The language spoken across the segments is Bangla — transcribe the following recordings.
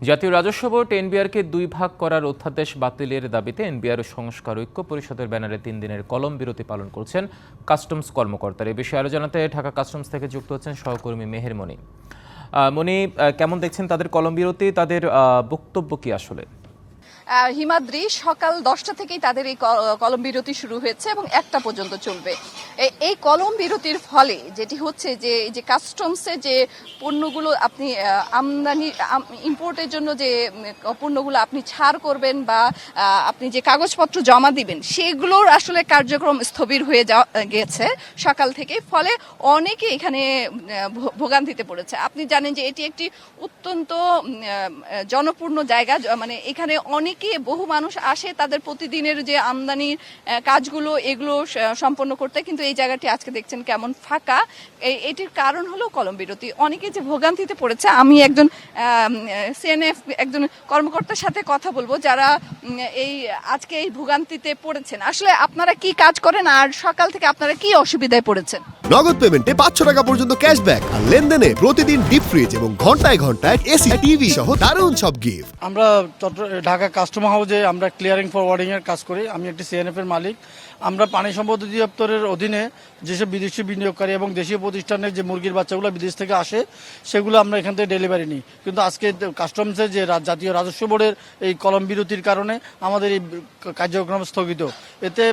জাতীয় রাজস্ব বোর্ড এনবিআরকে 2 ভাগ করার অধ্যাদেশ বাতিলের দাবিতে এনবিআর সংস্কার ঐক্য পরিষদের ব্যানারে 3 দিনের কলম বিরতি পালন করছেন কাস্টমস কর্মকর্তারা। এই বিষয়ে আরো জানাতে ঢাকা কাস্টমস থেকে যুক্ত হচ্ছেন সহকর্মী মেহের মনি। মনি, কেমন দেখছেন তাদের কলম বিরতি, তাদের বক্তব্য কি আসলে? হিমাদ্রি, সকাল 10টা থেকেই তাদের এই কলম বিরতি শুরু হয়েছে এবং 1টা পর্যন্ত চলবে। এই কলম বিরতির ফলে যেটি হচ্ছে যে এই যে কাস্টমসে যে পণ্যগুলো আপনি আমদানি ইম্পোর্টের জন্য যে পণ্যগুলো আপনি ছাড় করবেন বা আপনি যে কাগজপত্র জমা দিবেন সেগুলোর আসলে কার্যক্রম স্থবির হয়ে গেছে সকাল থেকে। ফলে অনেকে এখানে ভোগান্তিতে পড়েছে। আপনি জানেন যে এটি একটি অত্যন্ত জনপূর্ণ জায়গা, মানে এখানে বহু মানুষ আসে তাদের প্রতিদিনের যে আমদানির কাজগুলো এগুলো সম্পন্ন করতে, কিন্তু এই জায়গাটি আজকে দেখছেন কেমন ফাঁকা। এটির কারণ হলো কলম বিরতি। অনেকে যে ভোগান্তিতে পড়েছে, আমি একজন সিএনএফ একজন কর্মকর্তার সাথে কথা বলবো যারা আজকে এই ভোগান্তিতে পড়েছেন। আসলে আপনারা কি কাজ করেন আর সকাল থেকে আপনারা কি অসুবিধায় পড়েছেন? নগদ পেমেন্টে 500 টাকা পর্যন্ত ক্যাশব্যাক আর লেনদেনে প্রতিদিন ডিপ ফ্রিজ এবং ঘন্টায় ঘন্টায় এসি টিভি সহ দারুণ সব গিফট। আমরা ঢাকা কাস্টম হাউসে আমরা ক্লিয়ারিং ফরওয়ার্ডিং এর কাজ করি। আমি একটি সিএনএফ এর মালিক। আমরা পানি সম্পদ অধিদপ্তরের অধীনে যেসব বিদেশি বিনিয়োগকারী এবং দেশীয় প্রতিষ্ঠানের যে মুরগির বাচ্চাগুলো বিদেশ থেকে আসে সেগুলো আমরা এখান থেকে ডেলিভারি নিই। কিন্তু আজকে কাস্টমসের যে জাতীয় রাজস্ব বোর্ডের এই কলম বিরতির কারণে আমাদের এই কার্যক্রম স্থগিত। এতে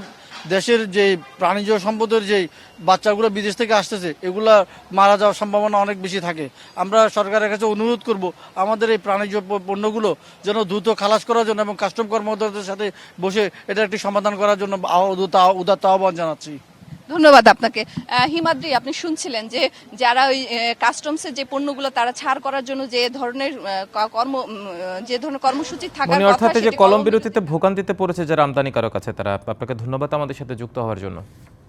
দেশের যে প্রাণীজ সম্পদের যে বাচ্চাগুলো বিদেশ থেকে আসতেছে এগুলা মারা যাওয়ার সম্ভাবনা অনেক বেশি থাকে। আমরা সরকারের কাছে অনুরোধ করব আমাদের এই প্রাণীজ পণ্যগুলো যেন দ্রুত খালাস করার জন্য এবং কাস্টম কর্মকর্তাদের সাথে বসে এটা একটি সমাধান করার জন্য উদাত্ত আহ্বান জানাচ্ছি। ধন্যবাদ আপনাকে। হিমাদ্রি, আপনি শুনছিলেন যে যারা ওই কাস্টমসের যে পণ্যগুলো তারা ছাড় করার জন্য যে ধরনের কর্মসূচি থাকার কথা, অর্থাৎ যে কলম বিরতিতে ভোগান্তিতে পড়েছে যারা আমদানিকারক আছে তারা। আপনাকে ধন্যবাদ আমাদের সাথে যুক্ত হওয়ার জন্য।